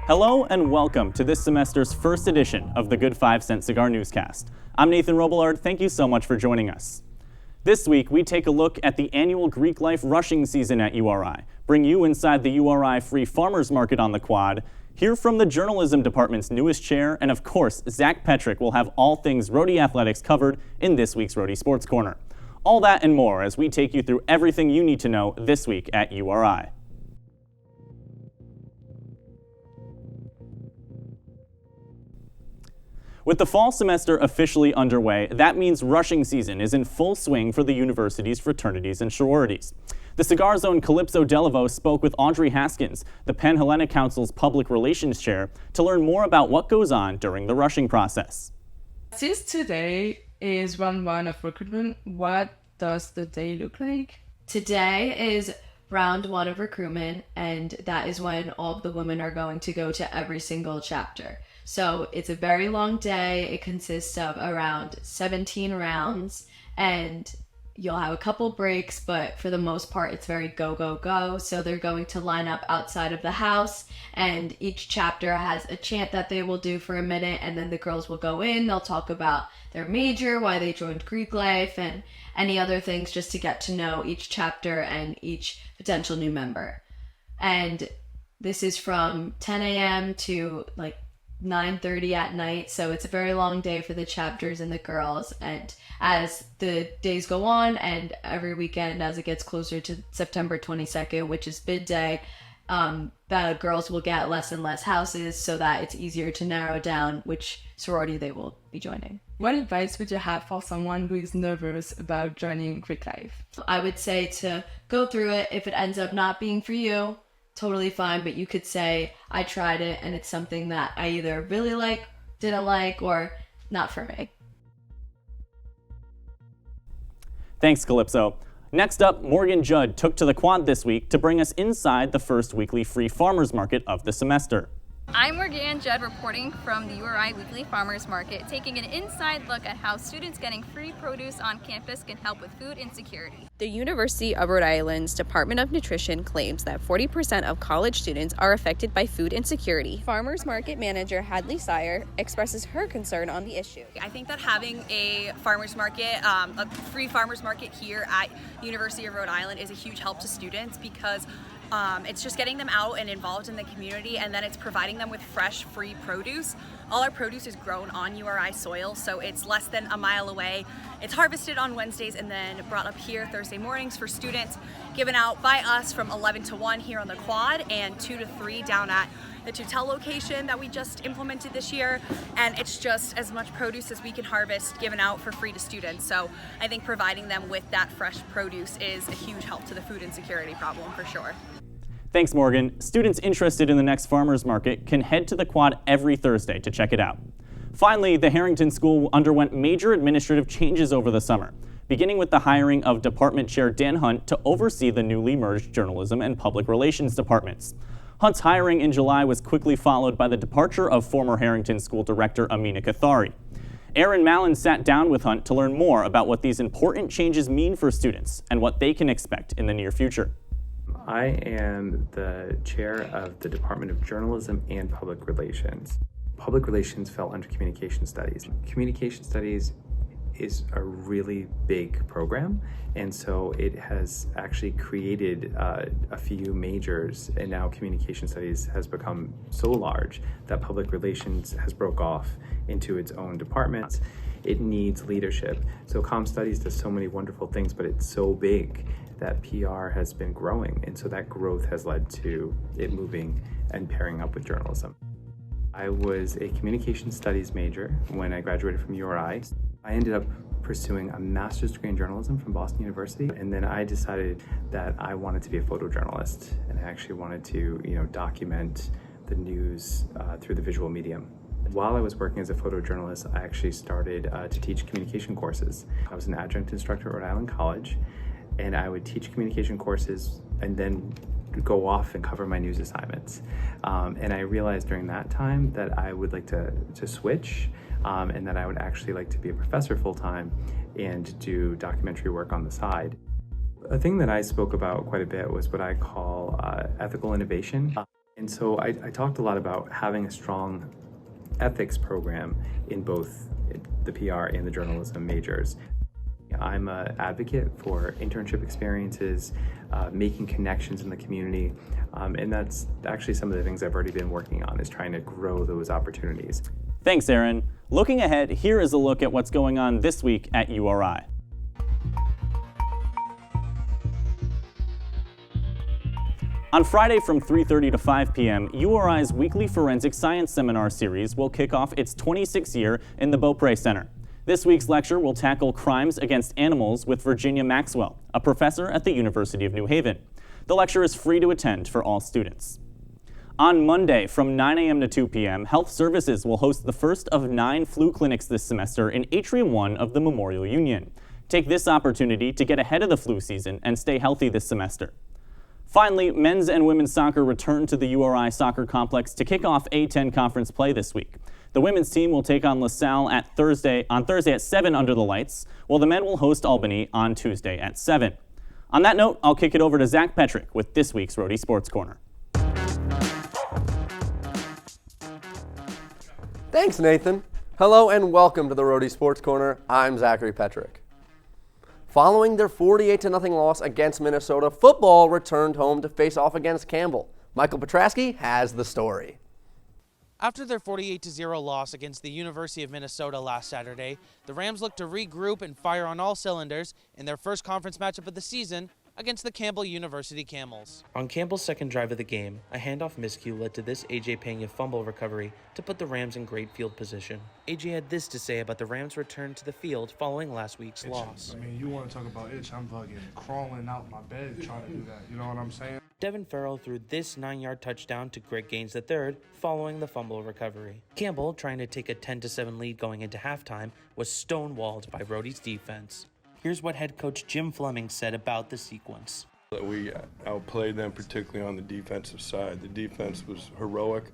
Hello and welcome to this semester's first edition of the Good 5 Cent Cigar Newscast. I'm Nathan Robillard. Thank you so much for joining us. This week, we take a look at the annual Greek life rushing season at URI, bring you inside the URI Free Farmers Market on the Quad, hear from the Journalism Department's newest chair, and of course, Zach Petrick will have all things Rhody athletics covered in this week's Rhody Sports Corner. All that and more as we take you through everything you need to know this week at URI. With the fall semester officially underway, that means rushing season is in full swing for the university's fraternities and sororities. The Cigar Zone Calypso Delaveau spoke with Audrey Haskins, the Penn Hellenic Council's Public Relations Chair, to learn more about what goes on during the rushing process. Since today is round one of recruitment, what does the day look like? Today is round one of recruitment, and that is when all of the women are going to go to every single chapter. So it's a very long day. It consists of around 17 rounds, and you'll have a couple breaks, but for the most part, it's very go, go, go. So they're going to line up outside of the house, and each chapter has a chant that they will do for a minute, and then the girls will go in. They'll talk about their major, why they joined Greek life, and any other things just to get to know each chapter and each potential new member. And this is from 10 a.m. to like 9:30 at night, so it's a very long day for the chapters and the girls. And as the days go on and every weekend as it gets closer to September 22nd, which is bid day, the girls will get less and less houses so that it's easier to narrow down which sorority they will be joining. What advice would you have for someone who is nervous about joining Greek life? I would say to go through it. If it ends up not being for you, totally fine, but you could say, I tried it and it's something that I either really like, didn't like, or not for me. Thanks, Calypso. Next up, Morgan Judd took to the Quad this week to bring us inside the first weekly free farmers market of the semester. I'm Morgan Judd reporting from the URI Weekly Farmers Market, taking an inside look at how students getting free produce on campus can help with food insecurity. The University of Rhode Island's Department of Nutrition claims that 40% of college students are affected by food insecurity. Farmers Market manager Hadley Sire expresses her concern on the issue. I think that having a farmers market, a free farmers market here at University of Rhode Island is a huge help to students because it's just getting them out and involved in the community, and then it's providing them with fresh, free produce. All our produce is grown on URI soil, so it's less than a mile away. It's harvested on Wednesdays and then brought up here Thursday mornings for students, given out by us from 11 to 1 here on the Quad and 2 to 3 down at the Tutel location that we just implemented this year. And it's just as much produce as we can harvest given out for free to students. So I think providing them with that fresh produce is a huge help to the food insecurity problem for sure. Thanks, Morgan. Students interested in the next farmers market can head to the Quad every Thursday to check it out. Finally, the Harrington School underwent major administrative changes over the summer, beginning with the hiring of Department Chair Dan Hunt to oversee the newly merged Journalism and Public Relations departments. Hunt's hiring in July was quickly followed by the departure of former Harrington School Director Amina Kathari. Aaron Mallon sat down with Hunt to learn more about what these important changes mean for students and what they can expect in the near future. I am the chair of the Department of Journalism and Public Relations. Public Relations fell under Communication Studies. Communication Studies is a really big program, and so it has actually created a few majors, and now Communication Studies has become so large that Public Relations has broke off into its own departments. It needs leadership. So Comm Studies does so many wonderful things, but it's so big that PR has been growing, and so that growth has led to it moving and pairing up with journalism. I was a communication studies major when I graduated from URI. I ended up pursuing a master's degree in journalism from Boston University, and then I decided that I wanted to be a photojournalist, and I actually wanted to, document the news through the visual medium. While I was working as a photojournalist, I actually started to teach communication courses. I was an adjunct instructor at Rhode Island College, and I would teach communication courses and then go off and cover my news assignments. And I realized during that time that I would like to switch, and that I would actually like to be a professor full-time and do documentary work on the side. A thing that I spoke about quite a bit was what I call ethical innovation. And so I talked a lot about having a strong ethics program in both the PR and the journalism majors. I'm an advocate for internship experiences, making connections in the community, and that's actually some of the things I've already been working on, is trying to grow those opportunities. Thanks, Aaron. Looking ahead, here is a look at what's going on this week at URI. On Friday from 3:30 to 5 p.m., URI's weekly Forensic Science Seminar series will kick off its 26th year in the Beaupre Center. This week's lecture will tackle crimes against animals with Virginia Maxwell, a professor at the University of New Haven. The lecture is free to attend for all students. On Monday from 9 a.m. to 2 p.m., Health Services will host the first of 9 flu clinics this semester in Atrium 1 of the Memorial Union. Take this opportunity to get ahead of the flu season and stay healthy this semester. Finally, men's and women's soccer return to the URI soccer complex to kick off A10 conference play this week. The women's team will take on LaSalle on Thursday at 7 under the lights, while the men will host Albany on Tuesday at 7. On that note, I'll kick it over to Zach Petrick with this week's Rhody Sports Corner. Thanks, Nathan. Hello and welcome to the Rhody Sports Corner. I'm Zachary Petrick. Following their 48-0 loss against Minnesota, football returned home to face off against Campbell. Michael Petrasky has the story. After their 48-0 loss against the University of Minnesota last Saturday, the Rams looked to regroup and fire on all cylinders in their first conference matchup of the season against the Campbell University Camels. On Campbell's second drive of the game, a handoff miscue led to this A.J. Pena fumble recovery to put the Rams in great field position. A.J. had this to say about the Rams' return to the field following last week's loss. I mean, you want to talk about itch, I'm fucking crawling out my bed trying to do that, you know what I'm saying? Devin Farrell threw this 9-yard touchdown to Greg Gaines III following the fumble recovery. Campbell, trying to take a 10-7 lead going into halftime, was stonewalled by Rhody's defense. Here's what head coach Jim Fleming said about the sequence. We outplayed them, particularly on the defensive side. The defense was heroic,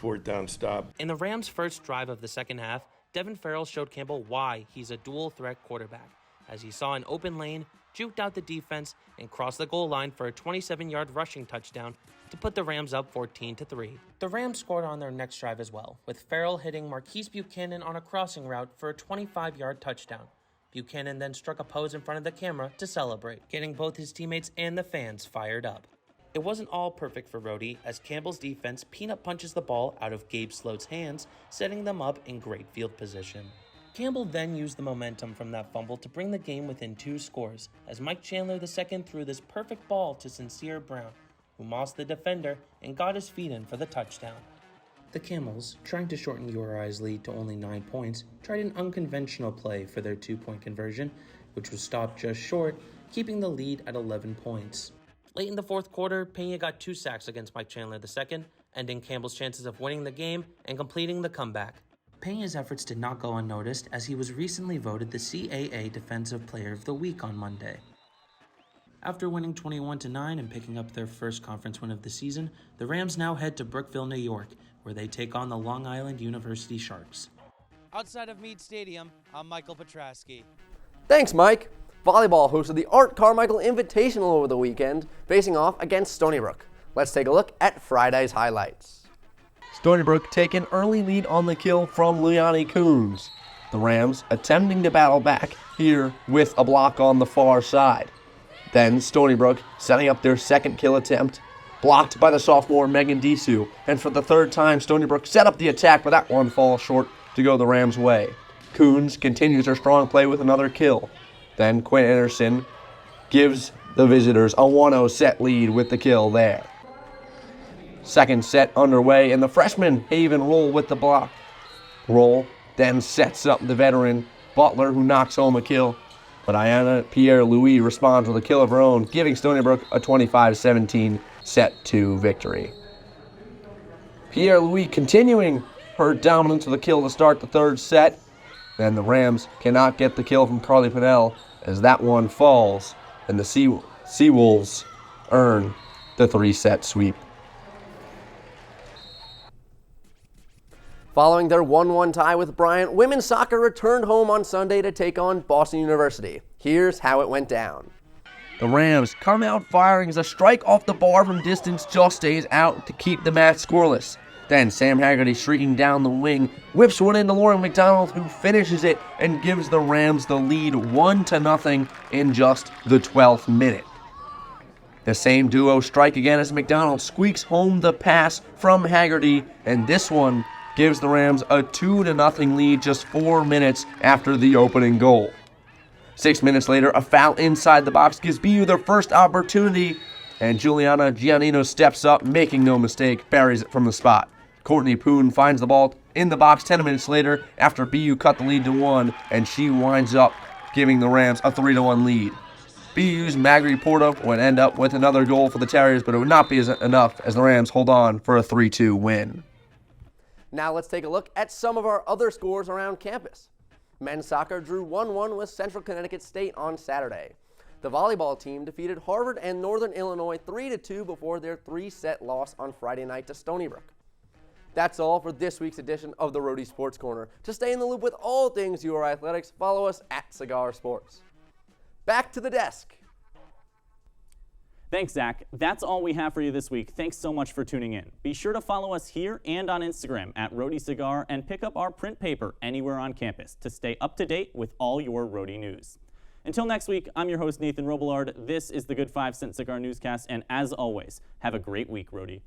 fourth down stop. In the Rams' first drive of the second half, Devin Farrell showed Campbell why he's a dual-threat quarterback, as he saw an open lane, juked out the defense, and crossed the goal line for a 27-yard rushing touchdown to put the Rams up 14-3. The Rams scored on their next drive as well, with Farrell hitting Marquise Buchanan on a crossing route for a 25-yard touchdown. Buchanan then struck a pose in front of the camera to celebrate, getting both his teammates and the fans fired up. It wasn't all perfect for Rhody, as Campbell's defense peanut punches the ball out of Gabe Sloat's hands, setting them up in great field position. Campbell then used the momentum from that fumble to bring the game within 2 scores, as Mike Chandler II threw this perfect ball to Sincere Brown, who mossed the defender and got his feet in for the touchdown. The Camels, trying to shorten URI's lead to only 9 points, tried an unconventional play for their 2-point conversion, which was stopped just short, keeping the lead at 11 points. Late in the fourth quarter, Pena got 2 sacks against Mike Chandler II, ending Campbell's chances of winning the game and completing the comeback. Pena's efforts did not go unnoticed, as he was recently voted the CAA Defensive Player of the Week on Monday. After winning 21-9 and picking up their first conference win of the season, the Rams now head to Brookville, New York, where they take on the Long Island University Sharks. Outside of Meade Stadium, I'm Michael Petrasky. Thanks, Mike. Volleyball hosted the Art Carmichael Invitational over the weekend, facing off against Stony Brook. Let's take a look at Friday's highlights. Stony Brook take an early lead on the kill from Liani Coons. The Rams attempting to battle back here with a block on the far side. Then Stony Brook setting up their second kill attempt, blocked by the sophomore Megan Disu. And for the third time, Stony Brook set up the attack, but that one falls short to go the Rams' way. Coons continues her strong play with another kill. Then Quinn Anderson gives the visitors a 1-0 set lead with the kill there. Second set underway, and the freshman Haven Roll with the block. Roll then sets up the veteran Butler, who knocks home a kill. But Ayanna Pierre-Louis responds with a kill of her own, giving Stony Brook a 25-17 set 2 victory. Pierre-Louis continuing her dominance with a kill to start the third set. Then the Rams cannot get the kill from Carly Pinnell as that one falls, and the Seawolves earn the 3-set sweep. Following their 1-1 tie with Bryant, women's soccer returned home on Sunday to take on Boston University. Here's how it went down. The Rams come out firing as a strike off the bar from distance just stays out to keep the match scoreless. Then Sam Haggerty, shrieking down the wing, whips one into Lauren McDonald, who finishes it and gives the Rams the lead 1-0 in just the 12th minute. The same duo strike again as McDonald squeaks home the pass from Haggerty, and this one gives the Rams a 2-0 lead just 4 minutes after the opening goal. 6 minutes later, a foul inside the box gives BU their first opportunity, and Juliana Giannino steps up, making no mistake, buries it from the spot. Courtney Poon finds the ball in the box 10 minutes later after BU cut the lead to 1, and she winds up giving the Rams a 3-1 lead. BU's Magri Porta would end up with another goal for the Terriers, but it would not be enough as the Rams hold on for a 3-2 win. Now let's take a look at some of our other scores around campus. Men's soccer drew 1-1 with Central Connecticut State on Saturday. The volleyball team defeated Harvard and Northern Illinois 3-2 before their 3-set loss on Friday night to Stony Brook. That's all for this week's edition of the Rhody Sports Corner. To stay in the loop with all things URI athletics, follow us at Cigar Sports. Back to the desk. Thanks, Zach. That's all we have for you this week. Thanks so much for tuning in. Be sure to follow us here and on Instagram at Rhody Cigar and pick up our print paper anywhere on campus to stay up to date with all your Rhody news. Until next week, I'm your host, Nathan Robillard. This is the Good 5 Cent Cigar Newscast, and as always, have a great week, Rhody.